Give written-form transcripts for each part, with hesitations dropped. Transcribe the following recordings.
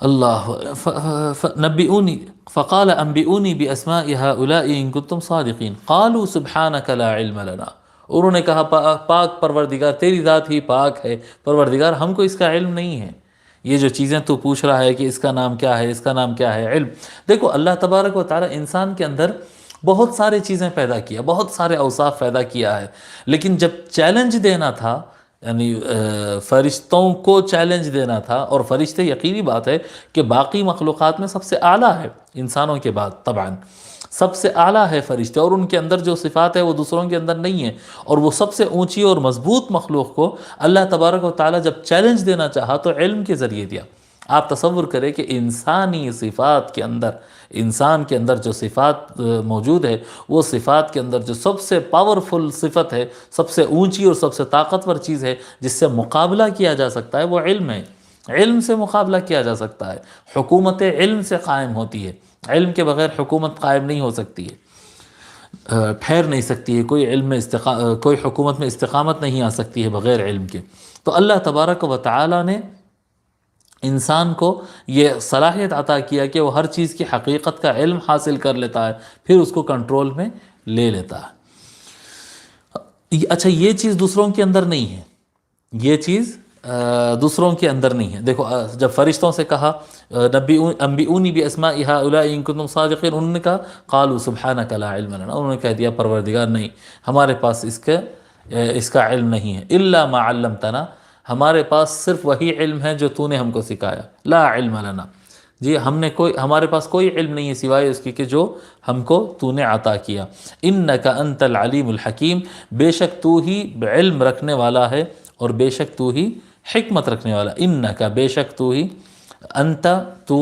اللہ نبئونی فقال انبئونی باسماء هؤلاء ان کنتم صادقین قالوا سبحانک لا علم لنا، انہوں نے کہا پاک پروردگار تیری ذات ہی پاک ہے، پروردگار ہم کو اس کا علم نہیں ہے، یہ جو چیزیں تو پوچھ رہا ہے کہ اس کا نام کیا ہے، اس کا نام کیا ہے، علم۔ دیکھو اللہ تبارک و تعالی انسان کے اندر بہت سارے چیزیں پیدا کیا، بہت سارے اوصاف پیدا کیا ہے، لیکن جب چیلنج دینا تھا، یعنی فرشتوں کو چیلنج دینا تھا، اور فرشتے یقینی بات ہے کہ باقی مخلوقات میں سب سے اعلیٰ ہے انسانوں کے بعد، طبعاً سب سے اعلیٰ ہے فرشتے، اور ان کے اندر جو صفات ہے وہ دوسروں کے اندر نہیں ہے، اور وہ سب سے اونچی اور مضبوط مخلوق کو اللہ تبارک و تعالیٰ جب چیلنج دینا چاہا تو علم کے ذریعے دیا۔ آپ تصور کریں کہ انسانی صفات کے اندر، انسان کے اندر جو صفات موجود ہے، وہ صفات کے اندر جو سب سے پاورفل صفت ہے، سب سے اونچی اور سب سے طاقتور چیز ہے جس سے مقابلہ کیا جا سکتا ہے، وہ علم ہے۔ علم سے مقابلہ کیا جا سکتا ہے، حکومت علم سے قائم ہوتی ہے، علم کے بغیر حکومت قائم نہیں ہو سکتی ہے، ٹھہر نہیں سکتی ہے، کوئی علم میں کوئی حکومت میں استقامت نہیں آ سکتی ہے بغیر علم کے۔ تو اللہ تبارک و تعالی نے انسان کو یہ صلاحیت عطا کیا کہ وہ ہر چیز کی حقیقت کا علم حاصل کر لیتا ہے، پھر اس کو کنٹرول میں لے لیتا ہے۔ اچھا، یہ چیز دوسروں کے اندر نہیں ہے، یہ چیز دوسروں کے اندر نہیں ہے۔ دیکھو جب فرشتوں سے کہا انبئونی باسماء هؤلاء ان کنتم صادقین، انہوں نے کہا قالوا سبحانک لا علم لنا، انہوں نے کہہ دیا پروردگار نہیں، ہمارے پاس اس کا علم نہیں ہے، الا ما علمتنا، ہمارے پاس صرف وہی علم ہے جو تو نے ہم کو سکھایا، لا علم لنا، جی ہمارے پاس کوئی علم نہیں ہے سوائے اس کی کہ جو ہم کو تو نے عطا کیا۔ انک انت العلیم الحکیم، بے شک تو ہی علم رکھنے والا ہے اور بے شک تو ہی حکمت رکھنے والا، انک بے شک تو ہی، انت تو،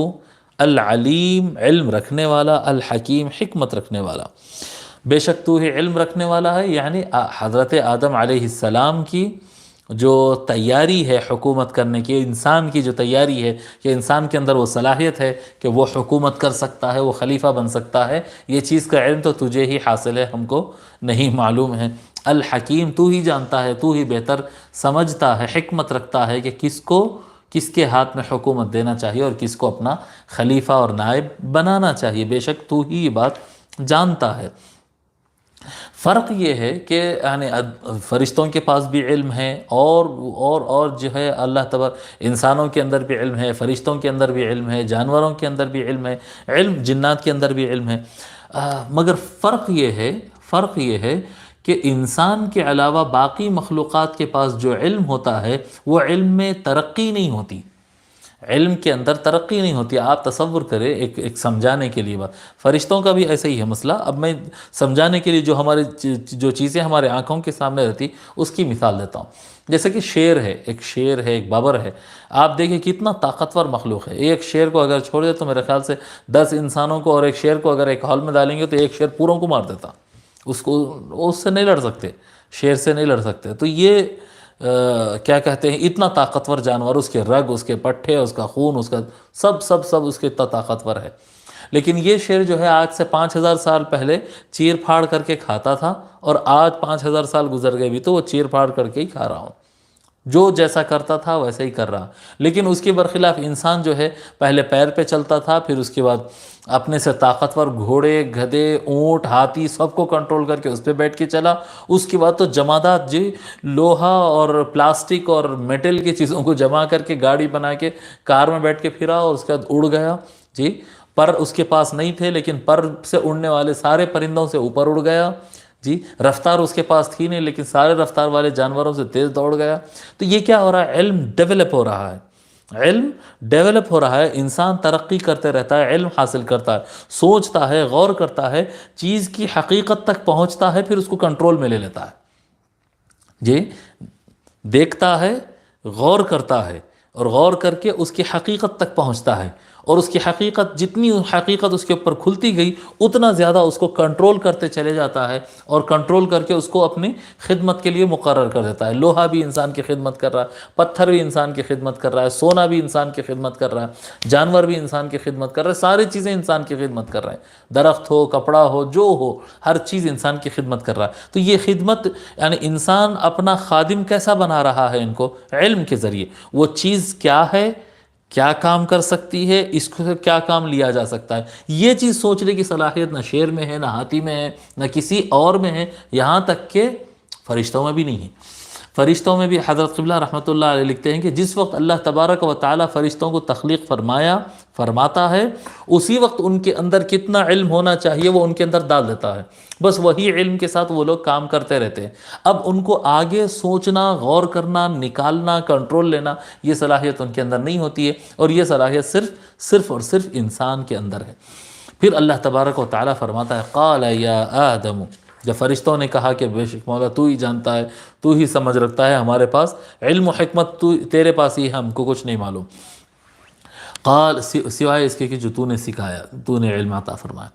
العلیم علم رکھنے والا، الحکیم حکمت رکھنے والا، بے شک تو ہی علم رکھنے والا ہے، یعنی حضرت آدم علیہ السلام کی جو تیاری ہے حکومت کرنے کی، انسان کی جو تیاری ہے کہ انسان کے اندر وہ صلاحیت ہے کہ وہ حکومت کر سکتا ہے، وہ خلیفہ بن سکتا ہے، یہ چیز کا علم تو تجھے ہی حاصل ہے، ہم کو نہیں معلوم ہے۔ الحکیم، تو ہی جانتا ہے، تو ہی بہتر سمجھتا ہے، حکمت رکھتا ہے کہ کس کے ہاتھ میں حکومت دینا چاہیے اور کس کو اپنا خلیفہ اور نائب بنانا چاہیے، بے شک تو ہی یہ بات جانتا ہے۔ فرق یہ ہے کہ یعنی فرشتوں کے پاس بھی علم ہے، اور جو ہے اللہ تبارک انسانوں کے اندر بھی علم ہے، فرشتوں کے اندر بھی علم ہے، جانوروں کے اندر بھی علم ہے، علم جنات کے اندر بھی علم ہے، مگر فرق یہ ہے کہ انسان کے علاوہ باقی مخلوقات کے پاس جو علم ہوتا ہے وہ علم میں ترقی نہیں ہوتی، علم کے اندر ترقی نہیں ہوتی۔ آپ تصور کریں، ایک سمجھانے کے لیے بات، فرشتوں کا بھی ایسا ہی ہے مسئلہ۔ اب میں سمجھانے کے لیے جو چیزیں ہمارے آنکھوں کے سامنے رہتی اس کی مثال دیتا ہوں۔ جیسے کہ شیر ہے، ایک بابر ہے، آپ دیکھیں کتنا طاقتور مخلوق ہے، ایک شیر کو اگر چھوڑ دے تو میرے خیال سے 10 انسانوں کو، اور ایک شیر کو اگر ایک ہال میں ڈالیں گے تو ایک شیر پوروں کو مار دیتا، اس سے نہیں لڑ سکتے، شیر سے نہیں لڑ سکتے۔ تو یہ کیا کہتے ہیں، اتنا طاقتور جانور، اس کے رگ، اس کے پٹھے، اس کا خون، اس کا سب اس کے اتنا طاقتور ہے، لیکن یہ شیر جو ہے آج سے 5000 سال پہلے چیر پھاڑ کر کے کھاتا تھا، اور آج 5000 سال گزر گئے بھی تو وہ چیر پھاڑ کر کے ہی کھا رہا ہوں، جو جیسا کرتا تھا ویسا ہی کر رہا۔ لیکن اس کے برخلاف انسان جو ہے پہلے پیر پہ چلتا تھا، پھر اس کے بعد اپنے سے طاقتور گھوڑے، گدھے، اونٹ، ہاتھی سب کو کنٹرول کر کے اس پہ بیٹھ کے چلا۔ اس کے بعد تو جمادات، جی لوہا اور پلاسٹک اور میٹل کی چیزوں کو جمع کر کے گاڑی بنا کے کار میں بیٹھ کے پھرا، اور اس کے بعد اڑ گیا، جی پر اس کے پاس نہیں تھے لیکن پر سے اڑنے والے سارے پرندوں سے اوپر اڑ گیا، جی رفتار اس کے پاس تھی نہیں لیکن سارے رفتار والے جانوروں سے تیز دوڑ گیا۔ تو یہ کیا ہو رہا ہے، علم ڈیولپ ہو رہا ہے، علم ڈیولپ ہو رہا ہے، انسان ترقی کرتے رہتا ہے، علم حاصل کرتا ہے، سوچتا ہے، غور کرتا ہے، چیز کی حقیقت تک پہنچتا ہے، پھر اس کو کنٹرول میں لے لیتا ہے، جی دیکھتا ہے، غور کرتا ہے، اور غور کر کے اس کی حقیقت تک پہنچتا ہے، اور اس کی حقیقت، جتنی حقیقت اس کے اوپر کھلتی گئی اتنا زیادہ اس کو کنٹرول کرتے چلے جاتا ہے، اور کنٹرول کر کے اس کو اپنی خدمت کے لیے مقرر کر دیتا ہے۔ لوہا بھی انسان کی خدمت کر رہا ہے، پتھر بھی انسان کی خدمت کر رہا ہے، سونا بھی انسان کی خدمت کر رہا ہے، جانور بھی انسان کی خدمت کر رہا ہے، ساری چیزیں انسان کی خدمت کر رہے ہیں، درخت ہو، کپڑا ہو، جو ہو، ہر چیز انسان کی خدمت کر رہا ہے۔ تو یہ خدمت یعنی انسان اپنا خادم کیسا بنا رہا ہے ان کو، علم کے ذریعے، وہ چیز کیا ہے، کیا کام کر سکتی ہے، اس کو کیا کام لیا جا سکتا ہے، یہ چیز سوچنے کی صلاحیت نہ شیر میں ہے، نہ ہاتھی میں ہے، نہ کسی اور میں ہے، یہاں تک کہ فرشتوں میں بھی نہیں ہے۔ فرشتوں میں بھی حضرت قبلہ رحمۃ اللہ علیہ لکھتے ہیں کہ جس وقت اللہ تبارک و تعالیٰ فرشتوں کو تخلیق فرماتا ہے، اسی وقت ان کے اندر کتنا علم ہونا چاہیے وہ ان کے اندر ڈال دیتا ہے، بس وہی علم کے ساتھ وہ لوگ کام کرتے رہتے ہیں۔ اب ان کو آگے سوچنا، غور کرنا، نکالنا، کنٹرول لینا، یہ صلاحیت ان کے اندر نہیں ہوتی ہے، اور یہ صلاحیت صرف اور صرف انسان کے اندر ہے۔ پھر اللہ تبارک و تعالیٰ فرماتا ہے قال یا آدم، جب فرشتوں نے کہا کہ بے شک مولا تو ہی جانتا ہے، تو ہی سمجھ رکھتا ہے، ہمارے پاس علم و حکمت تیرے پاس ہی ہے، ہم کو کچھ نہیں معلوم، قال سوائے اس کے کہ جو تو نے سکھایا، تو نے علم عطا فرمایا،